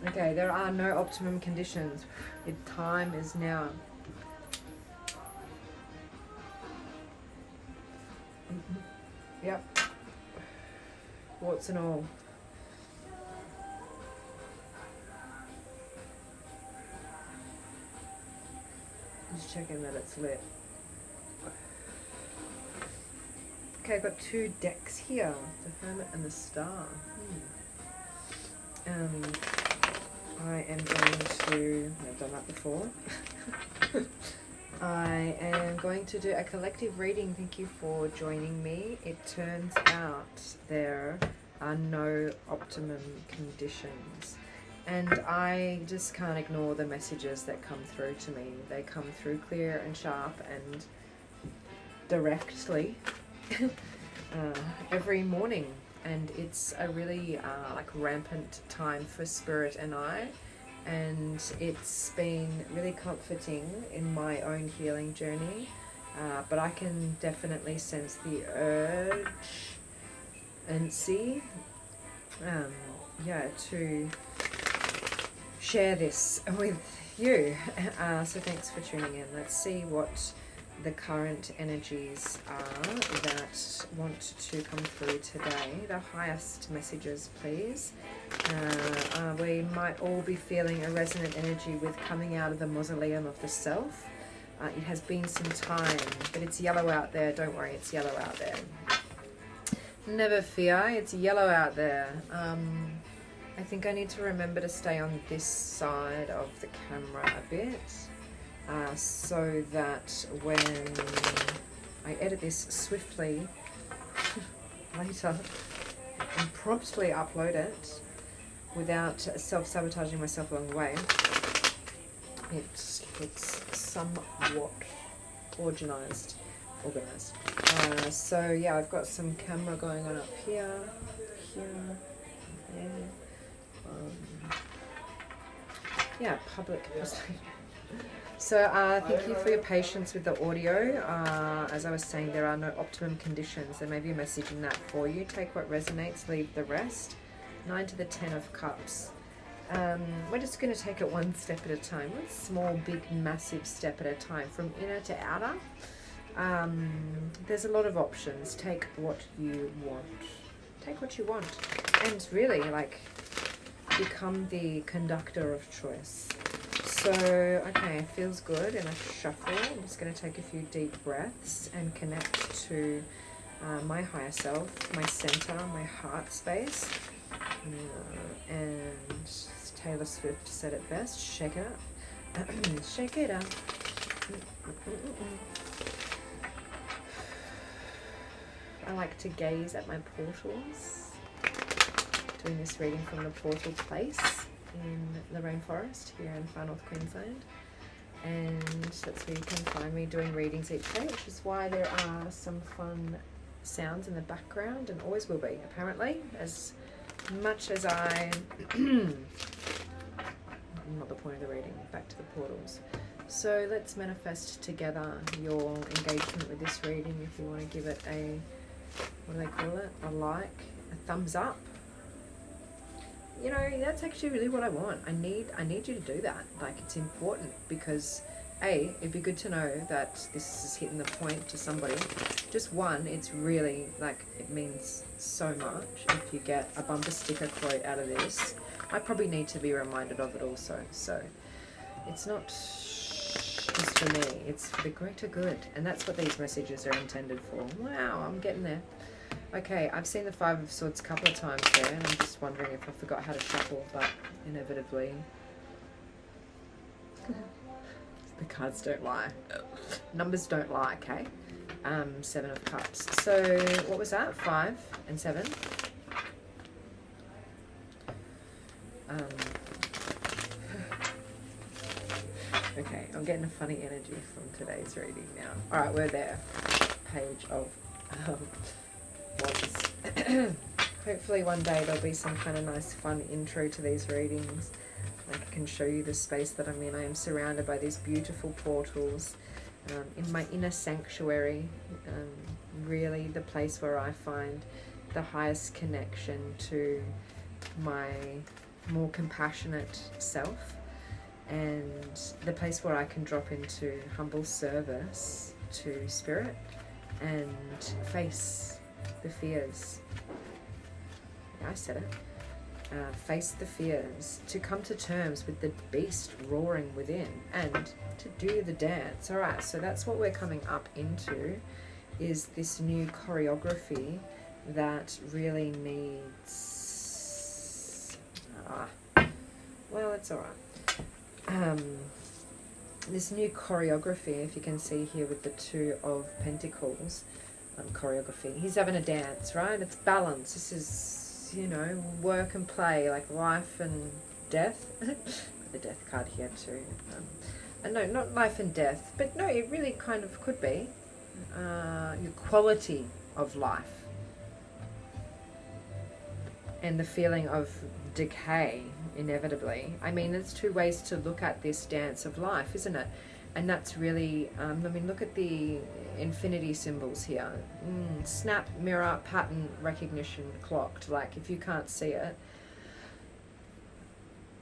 Okay, there are no optimum conditions. The time is now. Yep. Warts and all. Just checking that it's lit. Okay, I've got 2 decks here. The Hermit and the Star. I am going to, I've done that before. I am going to do a collective reading. Thank you for joining me. It turns out there are no optimum conditions. And I just can't ignore the messages that come through to me. They come through clear and sharp and directly every morning. And it's a really like rampant time for Spirit and I. And it's been really comforting in my own healing journey. But I can definitely sense the urge and see, to share this with you. So thanks for tuning in. Let's see what the current energies are that want to come through today. The highest messages, please. We might all be feeling a resonant energy with coming out of the mausoleum of the self. It has been some time, but it's yellow out there. Don't worry, it's yellow out there. Never fear, it's yellow out there. I think I need to remember to stay on this side of the camera a bit, so that when I edit this swiftly later and promptly upload it without self-sabotaging myself along the way, it's somewhat organized. So yeah, I've got some camera going on up here, there. Yeah, public perspective. So thank you for your patience with the audio. As I was saying, there are no optimum conditions. There may be a message in that for you. Take what resonates, leave the rest. 9 to the 10 of Cups. We're just going to take it one step at a time. One small, big, massive step at a time. From inner to outer. There's a lot of options. Take what you want. Take what you want. And really, like, become the conductor of choice. So, okay, it feels good in a shuffle. I'm just going to take a few deep breaths and connect to my higher self, my center, my heart space. And Taylor Swift said it best, shake it up. Shake it up. I like to gaze at my portals. Doing this reading from the portal place in the rainforest here in far north Queensland. And that's where you can find me doing readings each day, which is why there are some fun sounds in the background, and always will be, apparently, as much as I... Not the point of the reading, back to the portals. So let's manifest together your engagement with this reading. If you want to give it a, what do they call it? A like, a thumbs up. You know, that's actually really what I want. I need you to do that. Like, it's important because A, it'd be good to know that this is hitting the point to somebody. Just one, it's really, like, it means so much if you get a bumper sticker quote out of this. I probably need to be reminded of it also. So it's not just for me, it's for the greater good. And that's what these messages are intended for. Wow, I'm getting there. Okay, I've seen the Five of Swords a couple of times there, and I'm just wondering if I forgot how to shuffle, but inevitably the cards don't lie. Numbers don't lie, okay? 7 of Cups. So what was that? 5 and 7. Okay, I'm getting a funny energy from today's reading now. All right, we're there. Page of Wands. Hopefully one day there'll be some kind of nice fun intro to these readings. Like, I can show you the space that I'm in. I am surrounded by these beautiful portals in my inner sanctuary, really the place where I find the highest connection to my more compassionate self, and the place where I can drop into humble service to spirit and face the fears. Yeah, I said it. Face the fears, to come to terms with the beast roaring within, and to do the dance. All right, so that's what we're coming up into, is this new choreography that really needs... well, it's all right. This new choreography, if you can see here with the Two of Pentacles, choreography. He's having a dance, right? It's balance. This is, you know, work and play, like life and death. The death card here too. No, not life and death, but no, it really kind of could be your quality of life and the feeling of decay, inevitably. I mean, there's two ways to look at this dance of life, isn't it? And that's really, I mean, look at the infinity symbols here. Snap, mirror, pattern, recognition, clocked. Like, if you can't see it,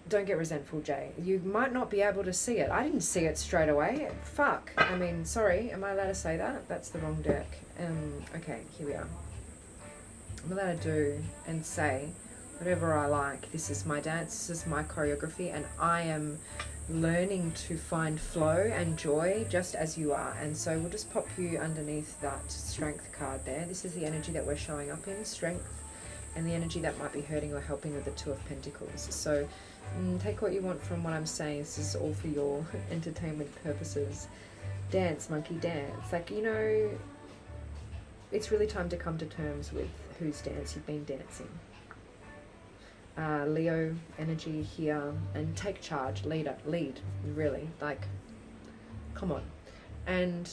don't get resentful, Jaye. You might not be able to see it. I didn't see it straight away. Fuck. I mean, sorry, am I allowed to say that? That's the wrong deck. Okay, here we are. I'm allowed to do and say whatever I like. This is my dance, this is my choreography, and I am learning to find flow and joy just as you are. And so we'll just pop you underneath that strength card there. This is the energy that we're showing up in, strength, and the energy that might be hurting or helping with the Two of Pentacles. So take what you want from what I'm saying. This is all for your entertainment purposes. Dance, monkey, dance. Like, you know, it's really time to come to terms with whose dance you've been dancing. Leo energy here, and take charge, lead, really, like, come on. And,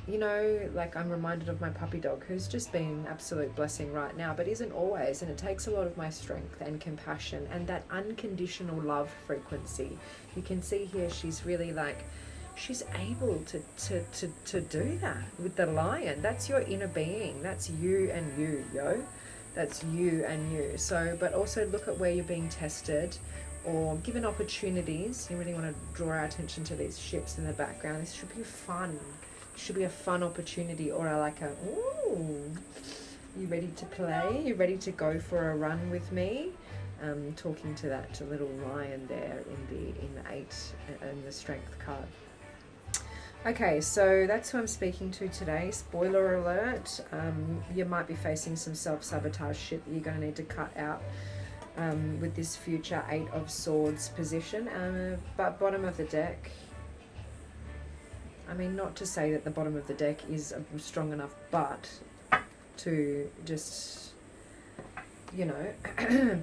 you know, like, I'm reminded of my puppy dog, who's just been absolute blessing right now, but isn't always, and it takes a lot of my strength and compassion and that unconditional love frequency. You can see here she's really like, she's able to do that with the lion. That's your inner being. That's you and you, yo. That's you and you. So, but also look at where you're being tested or given opportunities. You really want to draw our attention to these ships in the background. This should be fun. It should be a fun opportunity, or like a, ooh, you ready to play? You ready to go for a run with me? Talking to that little lion there in the 8 and the strength card. Okay, so that's who I'm speaking to today. Spoiler alert, you might be facing some self-sabotage shit that you're going to need to cut out with this future 8 of Swords position. But bottom of the deck, I mean, not to say that the bottom of the deck is strong enough, but to just, you know,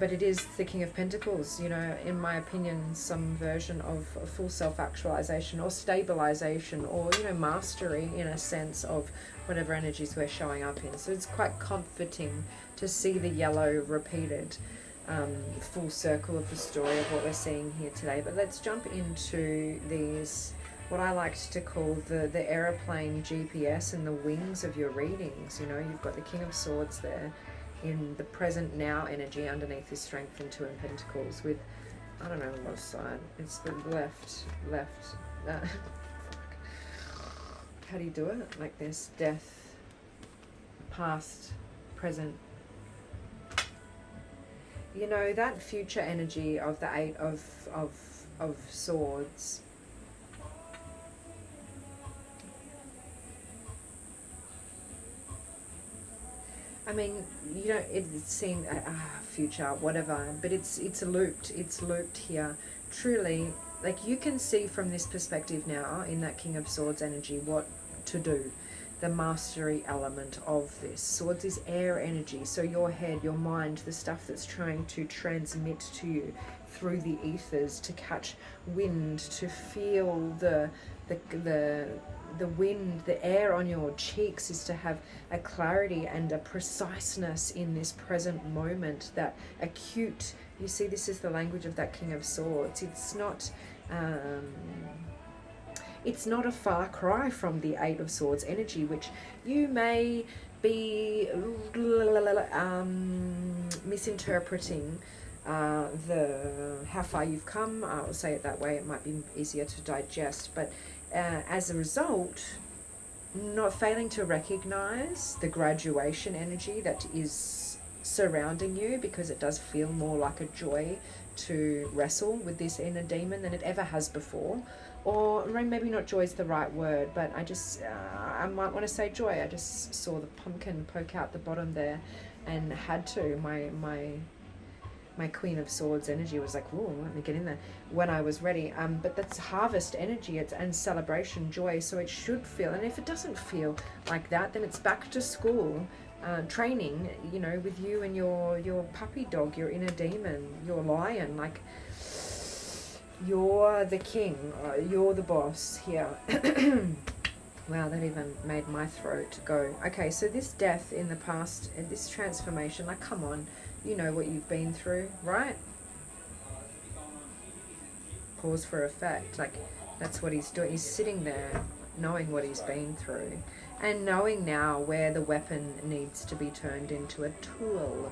but it is the King of Pentacles, you know, in my opinion, some version of full self-actualization or stabilization or, you know, mastery in a sense of whatever energies we're showing up in. So it's quite comforting to see the yellow repeated, full circle of the story of what we're seeing here today. But let's jump into these, what I like to call the aeroplane GPS and the wings of your readings. You know, you've got the King of Swords there in the present now energy underneath this strength and Two of Pentacles with, I don't know what side, it's the left, how do you do it? Like this, death, past, present. You know, that future energy of the 8 of Swords, I mean, you know, it seemed future, whatever, but it's looped here. Truly, like, you can see from this perspective now in that King of Swords energy what to do. The mastery element of this. Swords is air energy, so your head, your mind, the stuff that's trying to transmit to you through the ethers, to catch wind, to feel the wind, the air on your cheeks, is to have a clarity and a preciseness in this present moment, that acute, you see, this is the language of that King of Swords. It's not a far cry from the 8 of Swords energy, which you may be misinterpreting how far you've come. I'll say it that way, it might be easier to digest. But as a result, not failing to recognize the graduation energy that is surrounding you, because it does feel more like a joy to wrestle with this inner demon than it ever has before. Or maybe not joy is the right word, but I might want to say joy. I just saw the pumpkin poke out the bottom there, and had to. My Queen of Swords energy was like, "Whoa, let me get in there," when I was ready. But that's harvest energy, and celebration, joy. So it should feel, and if it doesn't feel like that, then it's back to school, training, with you and your puppy dog, your inner demon, your lion. Like, you're the king, you're the boss here. Wow, that even made my throat go. Okay, so this death in the past, and this transformation, like, come on, you know what you've been through, right? Pause for effect. Like, that's what he's doing. He's sitting there knowing what he's been through, and knowing now where the weapon needs to be turned into a tool,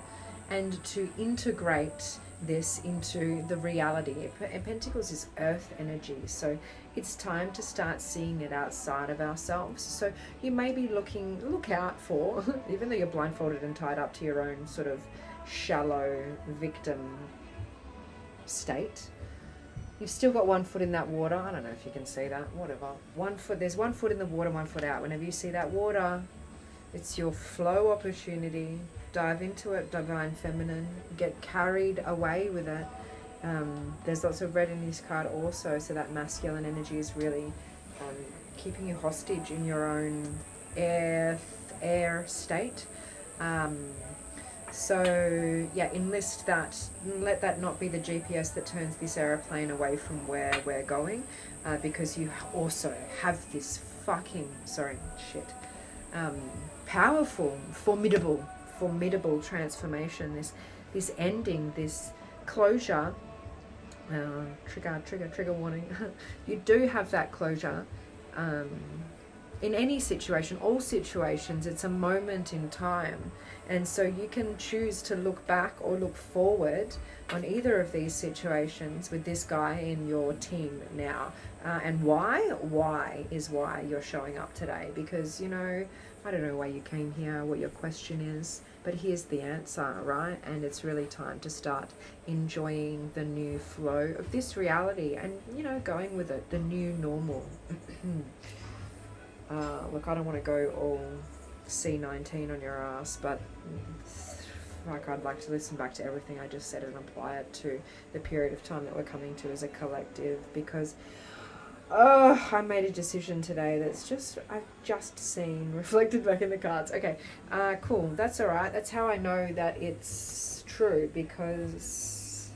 and to integrate this into the reality. Pentacles is earth energy, so it's time to start seeing it outside of ourselves. So you may be look out for, even though you're blindfolded and tied up to your own sort of shallow victim state, you've still got one foot in that water. I don't know if you can see that, whatever. There's one foot in the water, one foot out. Whenever you see that water, it's your flow opportunity. Dive into it, divine feminine. Get carried away with it. There's lots of red in this card also, so that masculine energy is really keeping you hostage in your own air state. So yeah, enlist that. Let that not be the GPS that turns this aeroplane away from where we're going, because you also have this powerful, formidable transformation, this ending, this closure. Trigger warning. You do have that closure. In any situation, all situations, it's a moment in time. And so you can choose to look back or look forward on either of these situations with this guy in your team now. And why? Why you're showing up today. Because, I don't know why you came here, what your question is, but here's the answer, right? And it's really time to start enjoying the new flow of this reality and, going with it, the new normal. Look, I don't want to go all C19 on your ass, but I'd like to listen back to everything I just said and apply it to the period of time that we're coming to as a collective, because I made a decision today I've just seen reflected back in the cards. Okay, cool, that's all right. That's how I know that it's true, because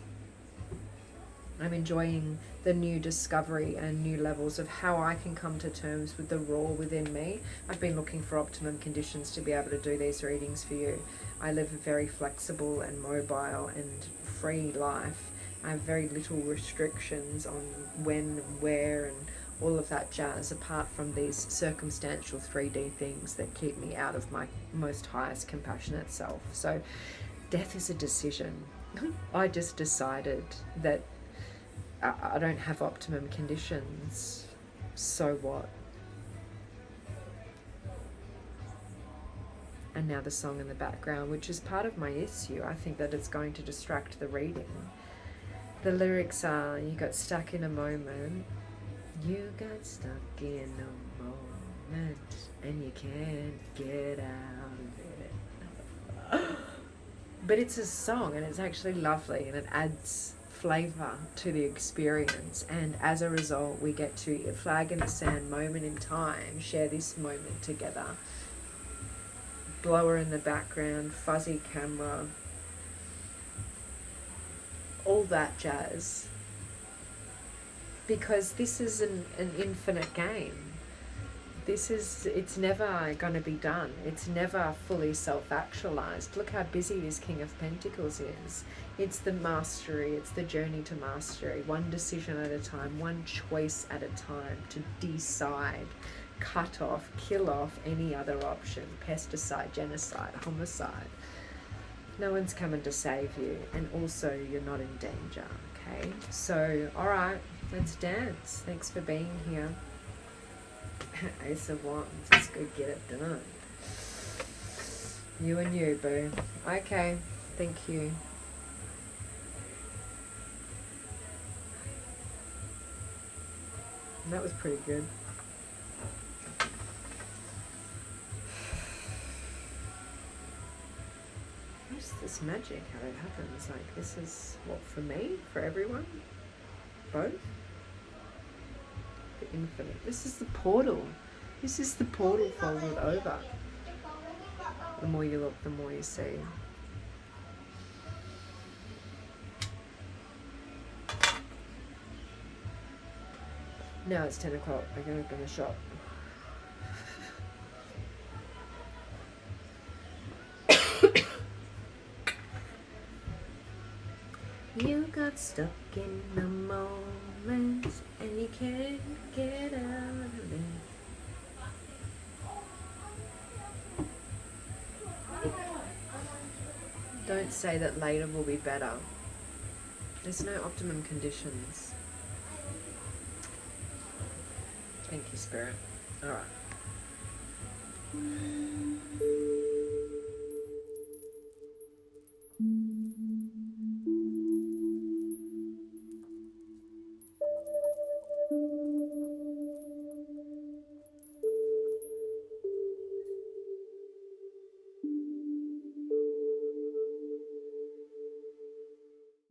I'm enjoying the new discovery and new levels of how I can come to terms with the raw within me. I've been looking for optimum conditions to be able to do these readings for you. I live a very flexible and mobile and free life. I have very little restrictions on when, where, and all of that jazz, apart from these circumstantial 3D things that keep me out of my most highest compassionate self. So death is a decision. I just decided that I don't have optimum conditions, so what? And now the song in the background, which is part of my issue. I think that it's going to distract the reading. The lyrics are, you got stuck in a moment, you got stuck in a moment, and you can't get out of it. But it's a song, and it's actually lovely, and it adds flavor to the experience, and as a result we get to flag in the sand, moment in time, share this moment together. Blower in the background, fuzzy camera, all that jazz, because this is an infinite game. It's never going to be done. It's never fully self-actualized. Look how busy this King of Pentacles is. It's the mastery. It's the journey to mastery. One decision at a time, one choice at a time to decide, cut off, kill off any other option. Pesticide, genocide, homicide. No one's coming to save you, and also you're not in danger, okay? So, alright, let's dance. Thanks for being here. Ace of Wands, let's go get it done. You and you, boo. Okay, thank you. That was pretty good. What's this magic, how it happens? Like, this is what, for me? For everyone? Both? The infinite. This is the portal. This is the portal folded over. The more you look, the more you see. Now it's 10 o'clock. I can open the shop. You got stuck in the moment and you can't get out of it. Don't say that later will be better. There's no optimum conditions. Thank you, Spirit. All right.